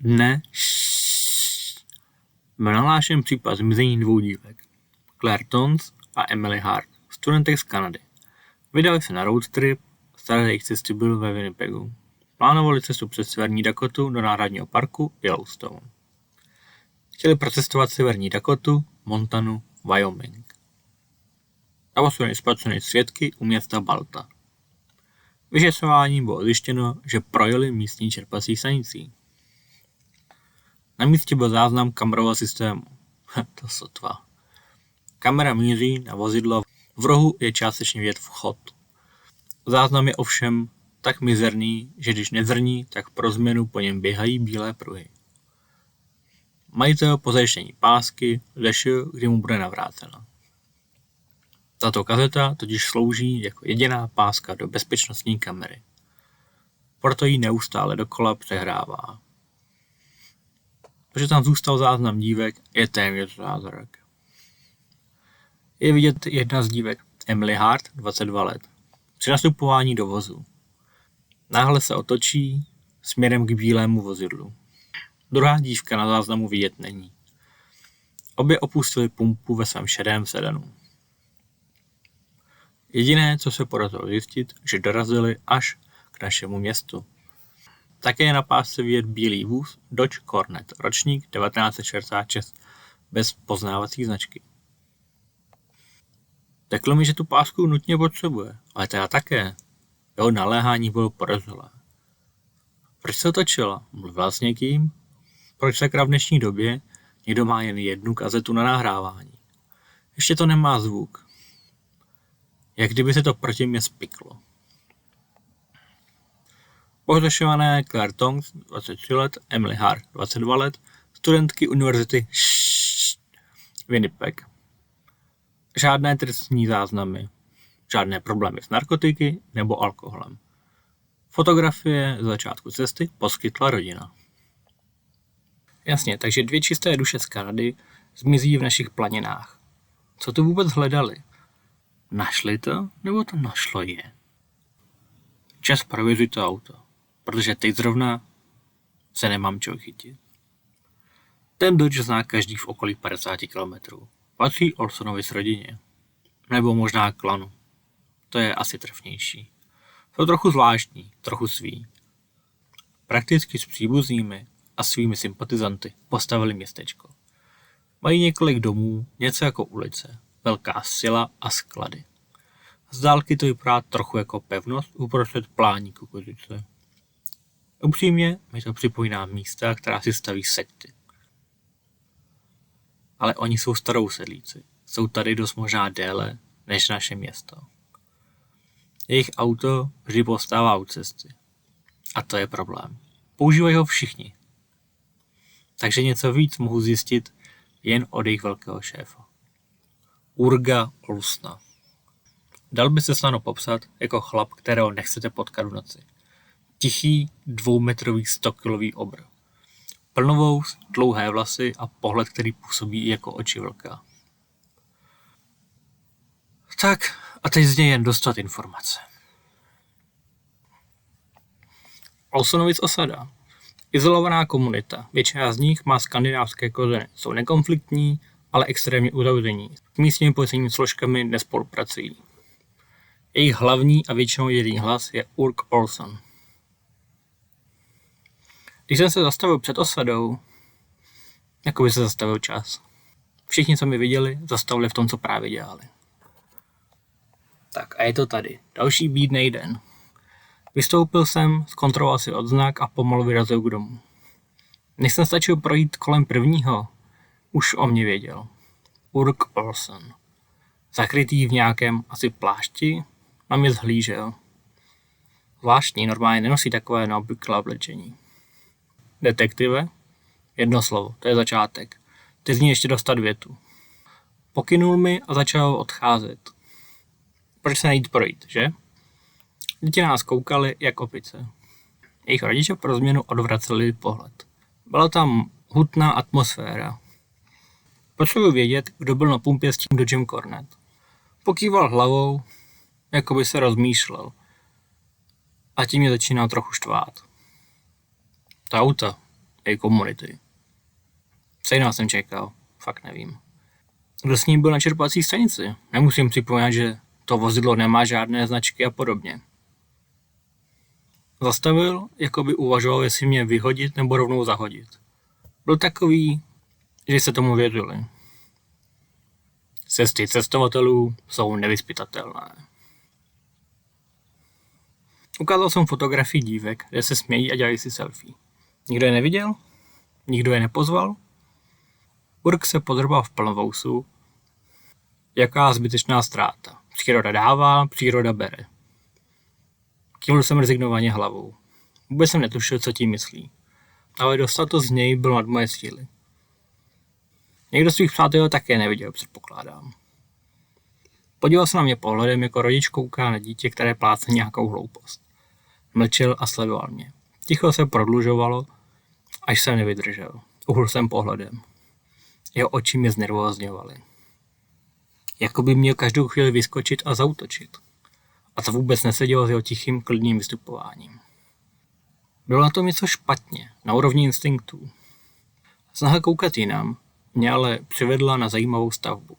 Dne byl nahlášen případ zmizení 2 dívek, Claire Towns a Emily Hart, studentek z Kanady. Vydali se na road trip, start jejich cesty byl ve Winnipegu. Plánovali cestu přes severní Dakotu do národního parku Yellowstone. Chtěli procestovat severní Dakotu, Montanu, Wyoming. Na osudě spatřeny svědky u města Balta. Vyšetřováním bylo zjištěno, že projeli místní čerpací stanicí. Na místě byl záznam kamerového systému. To sotva. Kamera míří na vozidlo, v rohu je částečně vidět vchod. Záznam je ovšem tak mizerný, že když nezrní, tak pro změnu po něm běhají bílé pruhy. Majitel po zajištění pásky řešil, kdy mu bude navrácena. Tato kazeta totiž slouží jako jediná páska do bezpečnostní kamery. Proto ji neustále dokola přehrává. Protože tam zůstal záznam dívek, je téměř zázrak. Je vidět jedna z dívek, Emily Hart, 22 let, při nastupování do vozu. Náhle se otočí směrem k bílému vozidlu. Druhá dívka na záznamu vidět není. Obě opustili pumpu ve svém šedém sedanu. Jediné, co se podařilo zjistit, že dorazili až k našemu městu. Také je na pásce vidět bílý vůz Dodge Cornet, ročník 1966, bez poznávací značky. Řekl mi, že tu pásku nutně potřebuje, ale teda také. Jeho naléhání bylo podezřelé. Proč se otočila? Mluvila s někým? Proč sakra v dnešní době někdo má jen jednu kazetu na nahrávání? Ještě to nemá zvuk. Jak kdyby se to proti mě spiklo. Pohřešované Claire Towns, 23 let, Emily Hart, 22 let, studentky univerzity Winnipeg. Žádné trestní záznamy, žádné problémy s narkotiky nebo alkoholem. Fotografie z začátku cesty poskytla rodina. Jasně, takže 2 čisté duše z Kanady zmizí v našich planinách. Co tu vůbec hledali? Našli to, nebo to našlo je? Čas prověřit to auto, protože teď zrovna se nemám čeho chytit. Ten Dodge zná každý v okolí 50 km. Patří Olsonovi s rodině. Nebo možná klanu. To je asi trefnější. Jsou trochu zvláštní, trochu svý. Prakticky s příbuznými a svými sympatizanty postavili městečko. Mají několik domů, něco jako ulice, velká sila a sklady. Z dálky to vypadá trochu jako pevnost uprostřed plání kukuřice. Upřímně mi to připomíná místa, která si staví sekty. Ale oni jsou starou sedlíci. Jsou tady dost možná déle než naše město. Jejich auto vždy postává u cesty. A to je problém. Používají ho všichni. Takže něco víc mohu zjistit jen od jejich velkého šéfa. Urga Olsona. Dal by se snadno popsat jako chlap, kterého nechcete potkat v noci. Tichý, 2metrový 100kilový obr. Plnovous, dlouhé vlasy a pohled, který působí jako oči vlka. Tak, a teď z něj jen dostat informace. Olsonovic osada. Izolovaná komunita. Většina z nich má skandinávské kořeny. Jsou nekonfliktní, ale extrémně uzavření. S místními policejními složkami nespolupracují. Jejich hlavní a většinou jediný hlas je Urg Olson. Když jsem se zastavil před osadou, jako by se zastavil čas. Všichni, co mi viděli, zastavili v tom, co právě dělali. Tak a je to tady. Další bídnej den. Vystoupil jsem, zkontroloval si odznak a pomalu vyrazil k domu. Než jsem stačil projít kolem prvního, už o mě věděl. Urg Olson. Zakrytý v nějakém asi plášti, na mě zhlížel. Zvláštní, normálně nenosí takové neobvyklé oblečení. Detektive? Jedno slovo, to je začátek. Ty z ní ještě dostat větu. Pokynul mi a začal odcházet. Proč se nejít projít, že? Děti nás koukali jak opice. Jejich rodiče pro změnu odvraceli pohled. Byla tam hutná atmosféra. Potřebuji vědět, kdo byl na pumpě s tím Dodgem Cornet. Pokýval hlavou, jako by se rozmýšlel. A tím mě začínal trochu štvát. To auto její komunity. Stejná jsem čekal, fakt nevím. Kdo s ním byl na čerpací stanici? Nemusím připomínat, že to vozidlo nemá žádné značky a podobně. Zastavil, jako by uvažoval, jestli mě vyhodit nebo rovnou zahodit. Byl takový, že se tomu věřili. Cesty cestovatelů jsou nevyzpytatelné. Ukázal jsem fotografii dívek, kde se smějí a dělají si selfie. Nikdo je neviděl? Nikdo je nepozval? Urk se podrbal v plnovousu. Jaká zbytečná ztráta. Příroda dává, příroda bere. Kývl jsem rezignovaně hlavou. Vůbec jsem netušil, co tím myslí. Ale dostat to z něj bylo nad moje síly. Někdo svých přátel také neviděl, předpokládám. Podíval se na mě pohledem, jako rodič kouká na dítě, které pláce nějakou hloupost. Mlčel a sledoval mě. Ticho se prodlužovalo, až jsem nevydržel. Uhl jsem pohledem. Jeho oči mě znervózňovaly. Jako by měl každou chvíli vyskočit a zaútočit. A to vůbec nesedělo s jeho tichým, klidným vystupováním. Bylo na tom něco špatně, na úrovni instinktů. Snaha koukat jinam mě ale přivedla na zajímavou stavbu.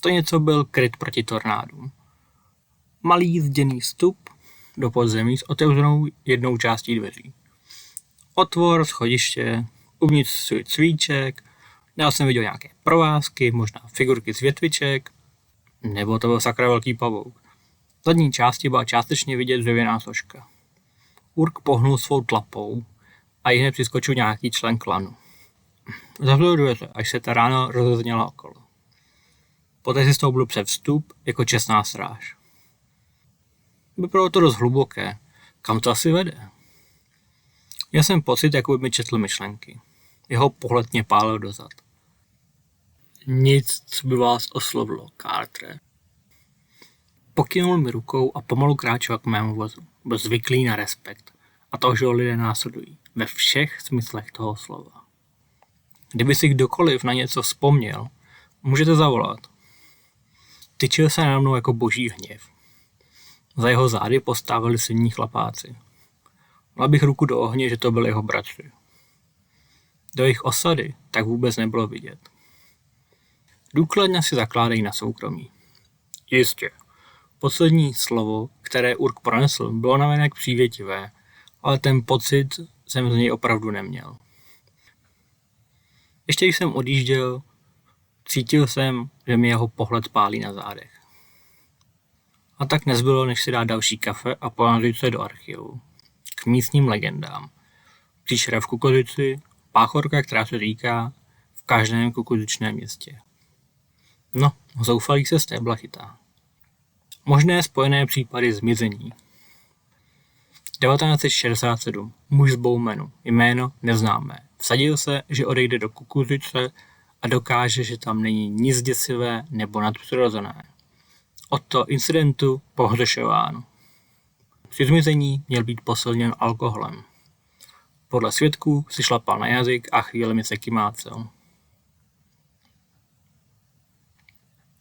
To něco byl kryt proti tornádům. Malý zděný vstup do podzemí s otevřenou jednou částí dveří. Otvor, schodiště, uvnitř cvíček, dál jsem viděl nějaké provázky, možná figurky z větviček, nebo to byl sakra velký pavouk. V zadní části byla částečně vidět dřevěná soška. Urk pohnul svou tlapou a hned přiskočil nějaký člen klanu. Zavřel dveře, až se ta rána rozezněla okolo. Poté si stoupil před vstup jako čestná stráž. Bylo to dost hluboké. Kam to asi vede? Měl jsem pocit, jako by mi četl myšlenky. Jeho pohled mě pálil dozad. Nic, co by vás oslovilo, Cartere. Pokynul mi rukou a pomalu kráčel k mému vozu. Byl zvyklý na respekt a to, že ho lidé následují. Ve všech smyslech toho slova. Kdyby si kdokoliv na něco vzpomněl, můžete zavolat. Tyčil se na mnou jako boží hněv. Za jeho zády postávali synní chlapáci. Dal bych ruku do ohně, že to byli jeho bratři. Do jejich osady tak vůbec nebylo vidět. Důkladně si zakládají na soukromí. Jistě. Poslední slovo, které Urk pronesl, bylo navenek přívětivé, ale ten pocit jsem z něj opravdu neměl. Ještě když jsem odjížděl, cítil jsem, že mi jeho pohled pálí na zádech. A tak nezbylo, než si dát další kafe a ponořit se do archivu. K místním legendám. Příšera v Kukořici, páchorka, která se říká v každém kukuřičném městě. No, zoufalý se stébla chytá. Možné spojené případy zmizení. 1967. Muž z Bowmanu. Jméno neznámé. Vsadil se, že odejde do Kukuřice a dokáže, že tam není nic děsivé nebo nadpřirozené. Od toho incidentu pohřešován. Při zmizení měl být posilněn alkoholem. Podle svědků si šlapal na jazyk a chvílemi se kymácel.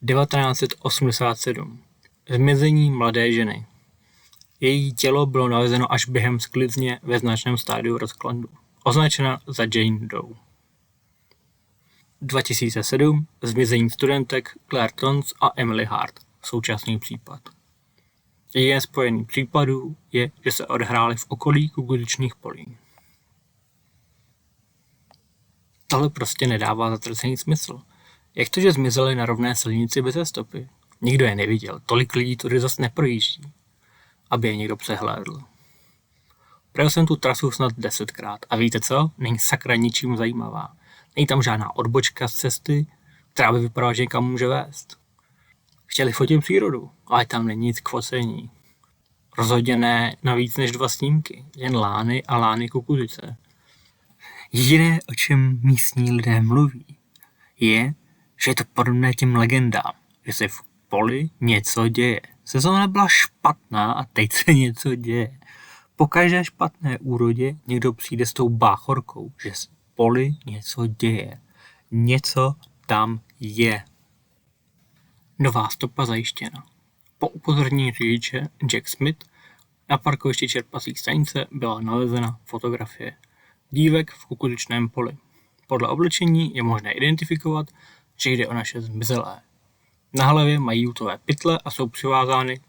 1987. Zmizení mladé ženy. Její tělo bylo nalezeno až během sklizně ve značném stádiu rozkladu. Označena za Jane Doe. 2007. Zmizení studentek Claire Tons a Emily Hart. Současný případ. Jediné spojený případů je, že se odehrály v okolí kukuřičných polí. Tohle prostě nedává zatracený smysl. Jak to, že zmizely na rovné silnici bez stopy? Nikdo je neviděl, tolik lidí tudy zase neprojíždí, aby je někdo přehlédl. Projel jsem tu trasu snad 10krát a víte co? Není sakra ničím zajímavá. Není tam žádná odbočka z cesty, která by vypadala, že někam může vést. Chtěli fotit přírodu, ale tam není nic k focení. Rozhodně ne na víc než 2 snímky, jen lány a lány kukuřice. Jediné, o čem místní lidé mluví, je, že je to podobné těm legendám, že se v poli něco děje. Sezóna byla špatná a teď se něco děje. Po každé špatné úrodě někdo přijde s tou báchorkou, že v poli něco děje. Něco tam je. Nová stopa zajištěna. Po upozornění řidiče Jack Smith na parkovišti čerpací stanice byla nalezena fotografie. dívek v kukuřičném poli. Podle oblečení je možné identifikovat, že jde o naše zmizelé. Na hlavě mají jutové pytle a jsou přivázány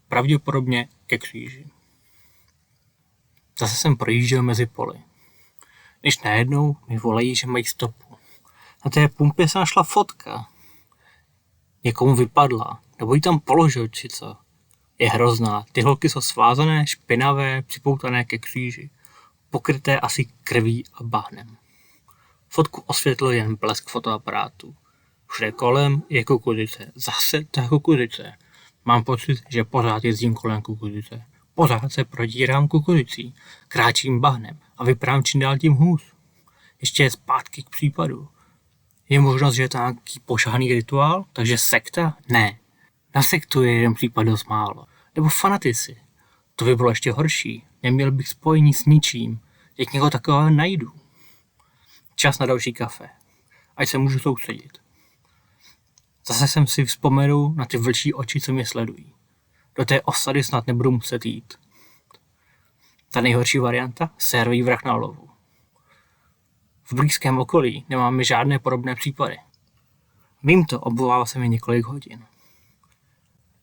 pravděpodobně ke kříži. Zase jsem projížděl mezi poli. Když najednou mi volají, že mají stopu. Na té pumpě se našla fotka. Někomu vypadla, nebo ji tam položil, či co. Je hrozná, ty holky jsou svázané, špinavé, připoutané ke kříži, pokryté asi krví a bahnem. Fotku osvětlil jen blesk fotoaparátu. Všude kolem je kukuřice, zase ta kukuřice. Mám pocit, že pořád jezdím kolem kukuřice. Pořád se prodírám kukuřicí, kráčím bahnem a vypadám čím dál tím hůř. Ještě je zpátky k případu. Je možnost, že je to nějaký pošahaný rituál, takže sekta? Ne. Na sektu je jeden případ dost málo. Nebo fanatici. To by bylo ještě horší. Neměl bych spojení s ničím. Jak někoho takového najdu. Čas na další kafe. Ať se můžu soustředit. Zase jsem si vzpomenul na ty vlčí oči, co mě sledují. Do té osady snad nebudu muset jít. Ta nejhorší varianta? Sériový vrah na lovu. V blízkém okolí nemáme žádné podobné případy. Vím to, obvolává se mi několik hodin.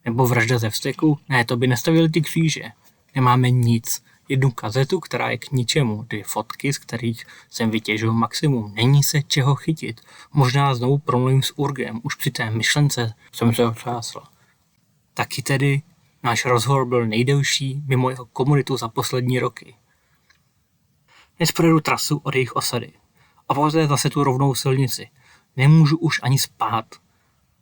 Nebo vražda ze vzteku? Ne, to by nestavili ty kříže. Nemáme nic. Jednu kazetu, která je k ničemu. 2 fotky, z kterých jsem vytěžil maximum. Není se čeho chytit. Možná znovu promluvím s Urgem. Už při té myšlence jsem se otřásl. Taky tedy náš rozhovor byl nejdelší mimo jeho komunitu za poslední roky. Dnes projedu trasu od jejich osady. A poté zase tu rovnou silnici. Nemůžu už ani spát.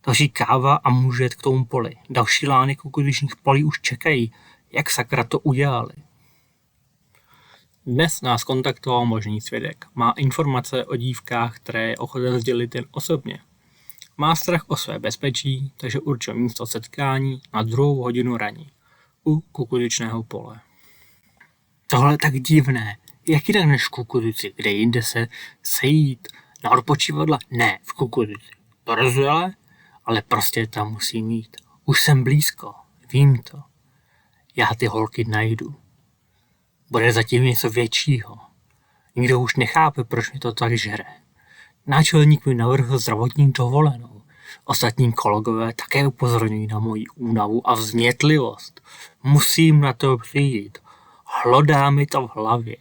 Další káva a můžu jet k tomu poli. Další lány kukuřičních polí už čekají. Jak sakra to udělali? Dnes nás kontaktoval možný svědek. Má informace o dívkách, které je ochoten sdělit jen osobně. Má strach o své bezpečí, takže určil místo setkání na 2 hodinu raní u kukuřičného pole. Tohle je tak divné. Jak jinak než v kukuřici, kde jinde se sejít na odpočívadla? Ne, v kukuřici. Porozumíte? Ale prostě tam musím jít. Už jsem blízko, vím to. Já ty holky najdu. Bude zatím něco většího. Nikdo už nechápe, proč mi to tak žere. Náčelník mi navrhl zdravotní dovolenou. Ostatní kolegové také upozorňují na moji únavu a vznětlivost. Musím na to přijít. Hlodá mi to v hlavě.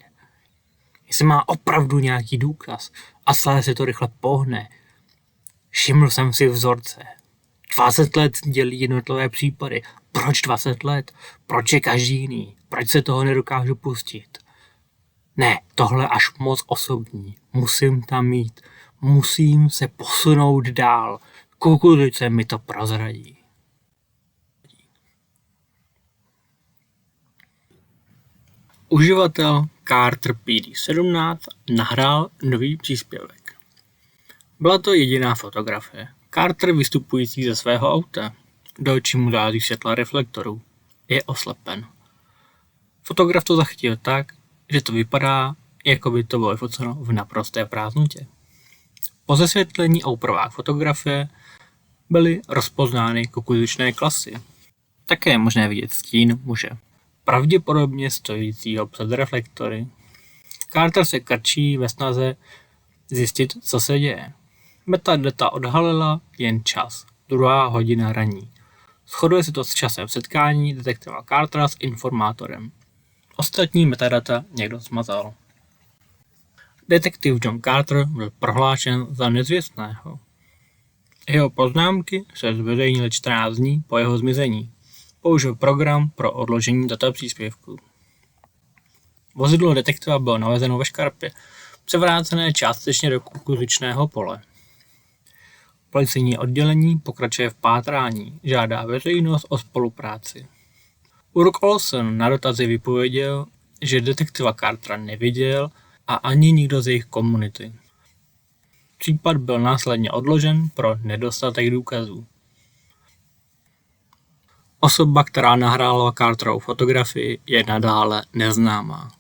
Jestli má opravdu nějaký důkaz a celé se to rychle pohne. Všiml jsem si vzorce. 20 let dělí jednotlivé případy. Proč 20 let? Proč je každý jiný? Proč se toho nedokážu pustit? Ne, tohle až moc osobní. Musím tam mít. Musím se posunout dál. Kukuřice mi to prozradí. Uživatel Carter PD17 nahrál nový příspěvek. Byla to jediná fotografie. Carter vystupující ze svého auta. Do očí mu dází světla reflektorů. Je oslepen. Fotograf to zachytil tak, že to vypadá, jako by to bylo vyfoceno v naprosté prázdnotě. Po zesvětlení a úpravách fotografie byly rozpoznány kukuřičné klasy. Také je možné vidět stín muže, pravděpodobně stojícího před reflektory. Carter se krčí ve snaze zjistit, co se děje. Metadata odhalila jen čas, 2 hodina raní. Shoduje se to s časem setkání detektiva Cartera s informátorem. Ostatní metadata někdo smazal. Detektiv John Carter byl prohlášen za nezvěstného. Jeho poznámky se zveřejnily 14 dní po jeho zmizení. Použil program pro odložení data příspěvků. Vozidlo detektiva bylo nalezeno ve škarpě, převrácené částečně do kukuřičného pole. Policejní oddělení pokračuje v pátrání, žádá veřejnost o spolupráci. Urk Olsen na dotazy vypověděl, že detektiva Cartera neviděl a ani nikdo z jejich komunity. Případ byl následně odložen pro nedostatek důkazů. Osoba, která nahrála Carterovu fotografii, je nadále neznámá.